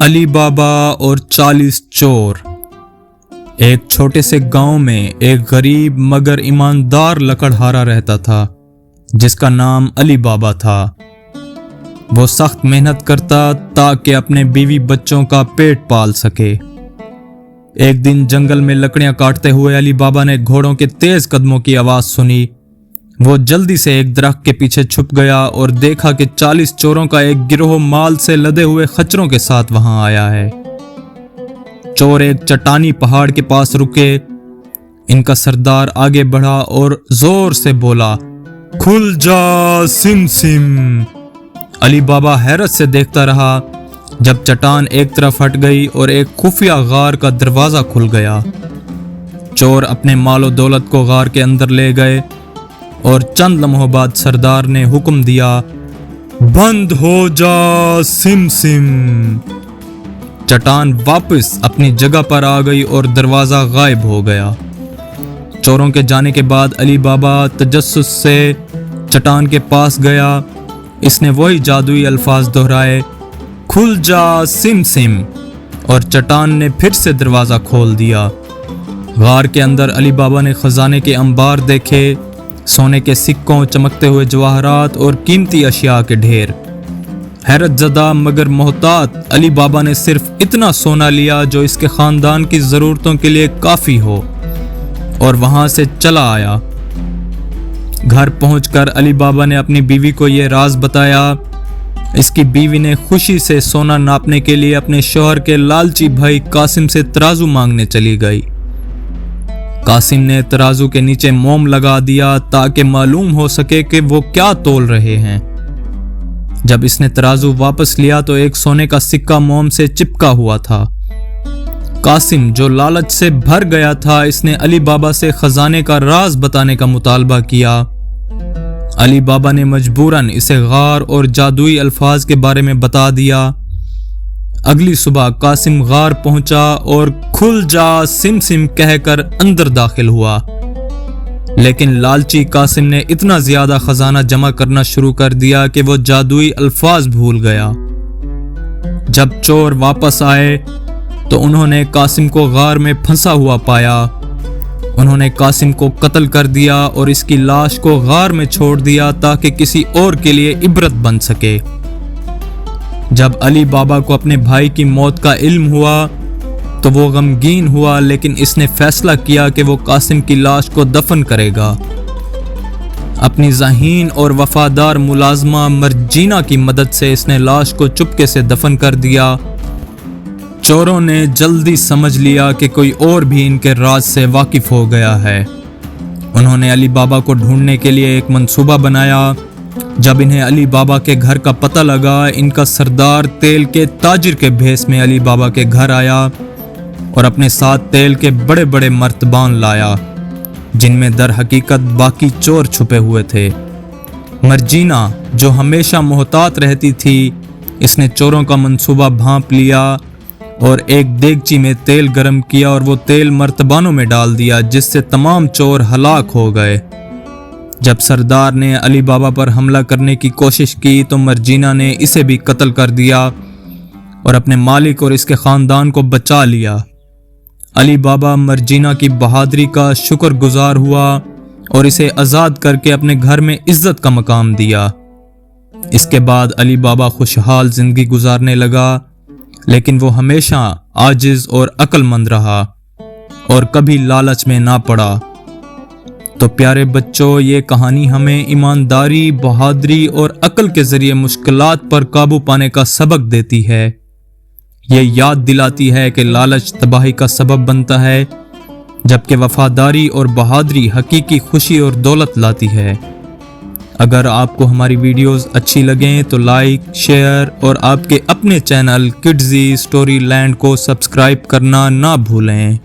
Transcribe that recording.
علی بابا اور 40 چور۔ ایک چھوٹے سے گاؤں میں ایک غریب مگر ایماندار لکڑہارا رہتا تھا جس کا نام علی بابا تھا۔ وہ سخت محنت کرتا تاکہ اپنے بیوی بچوں کا پیٹ پال سکے۔ ایک دن جنگل میں لکڑیاں کاٹتے ہوئے علی بابا نے گھوڑوں کے تیز قدموں کی آواز سنی۔ وہ جلدی سے ایک درخت کے پیچھے چھپ گیا اور دیکھا کہ 40 چوروں کا ایک گروہ مال سے لدے ہوئے خچروں کے ساتھ وہاں آیا ہے۔ چور ایک چٹانی پہاڑ کے پاس رکے۔ ان کا سردار آگے بڑھا اور زور سے بولا، کھل جا سم سم۔ علی بابا حیرت سے دیکھتا رہا جب چٹان ایک طرف ہٹ گئی اور ایک خفیہ غار کا دروازہ کھل گیا۔ چور اپنے مال و دولت کو غار کے اندر لے گئے اور چند لمحوں بعد سردار نے حکم دیا، بند ہو جا سم سم۔ چٹان واپس اپنی جگہ پر آ گئی اور دروازہ غائب ہو گیا۔ چوروں کے جانے کے بعد علی بابا تجسس سے چٹان کے پاس گیا۔ اس نے وہی جادوئی الفاظ دہرائے، کھل جا سم سم، اور چٹان نے پھر سے دروازہ کھول دیا۔ غار کے اندر علی بابا نے خزانے کے انبار دیکھے، سونے کے سکوں، چمکتے ہوئے جواہرات اور قیمتی اشیاء کے ڈھیر۔ حیرت زدہ مگر محتاط علی بابا نے صرف اتنا سونا لیا جو اس کے خاندان کی ضرورتوں کے لیے کافی ہو، اور وہاں سے چلا آیا۔ گھر پہنچ کر علی بابا نے اپنی بیوی کو یہ راز بتایا۔ اس کی بیوی نے خوشی سے سونا ناپنے کے لیے اپنے شوہر کے لالچی بھائی قاسم سے ترازو مانگنے چلی گئی۔ قاسم نے ترازو کے نیچے موم لگا دیا تاکہ معلوم ہو سکے کہ وہ کیا تول رہے ہیں۔ جب اس نے ترازو واپس لیا تو ایک سونے کا سکہ موم سے چپکا ہوا تھا۔ قاسم جو لالچ سے بھر گیا تھا، اس نے علی بابا سے خزانے کا راز بتانے کا مطالبہ کیا۔ علی بابا نے مجبوراً اسے غار اور جادوئی الفاظ کے بارے میں بتا دیا۔ اگلی صبح قاسم غار پہنچا اور کھل جا سم سم کہہ کر اندر داخل ہوا، لیکن لالچی قاسم نے اتنا زیادہ خزانہ جمع کرنا شروع کر دیا کہ وہ جادوئی الفاظ بھول گیا۔ جب چور واپس آئے تو انہوں نے قاسم کو غار میں پھنسا ہوا پایا۔ انہوں نے قاسم کو قتل کر دیا اور اس کی لاش کو غار میں چھوڑ دیا تاکہ کسی اور کے لیے عبرت بن سکے۔ جب علی بابا کو اپنے بھائی کی موت کا علم ہوا تو وہ غمگین ہوا، لیکن اس نے فیصلہ کیا کہ وہ قاسم کی لاش کو دفن کرے گا۔ اپنی ذہین اور وفادار ملازمہ مرجینہ کی مدد سے اس نے لاش کو چپکے سے دفن کر دیا۔ چوروں نے جلدی سمجھ لیا کہ کوئی اور بھی ان کے راز سے واقف ہو گیا ہے۔ انہوں نے علی بابا کو ڈھونڈنے کے لیے ایک منصوبہ بنایا۔ جب انہیں علی بابا کے گھر کا پتہ لگا، ان کا سردار تیل کے تاجر کے بھیس میں علی بابا کے گھر آیا اور اپنے ساتھ تیل کے بڑے بڑے مرتبان لایا جن میں در حقیقت باقی چور چھپے ہوئے تھے۔ مرجینہ جو ہمیشہ محتاط رہتی تھی، اس نے چوروں کا منصوبہ بھانپ لیا اور ایک دیگچی میں تیل گرم کیا اور وہ تیل مرتبانوں میں ڈال دیا، جس سے تمام چور ہلاک ہو گئے۔ جب سردار نے علی بابا پر حملہ کرنے کی کوشش کی تو مرجینہ نے اسے بھی قتل کر دیا اور اپنے مالک اور اس کے خاندان کو بچا لیا۔ علی بابا مرجینہ کی بہادری کا شکر گزار ہوا اور اسے آزاد کر کے اپنے گھر میں عزت کا مقام دیا۔ اس کے بعد علی بابا خوشحال زندگی گزارنے لگا، لیکن وہ ہمیشہ عاجز اور عقل مند رہا اور کبھی لالچ میں نہ پڑا۔ تو پیارے بچوں، یہ کہانی ہمیں ایمانداری، بہادری اور عقل کے ذریعے مشکلات پر قابو پانے کا سبق دیتی ہے۔ یہ یاد دلاتی ہے کہ لالچ تباہی کا سبب بنتا ہے، جبکہ وفاداری اور بہادری حقیقی خوشی اور دولت لاتی ہے۔ اگر آپ کو ہماری ویڈیوز اچھی لگیں تو لائک، شیئر اور آپ کے اپنے چینل کڈزی اسٹوری لینڈ کو سبسکرائب کرنا نہ بھولیں۔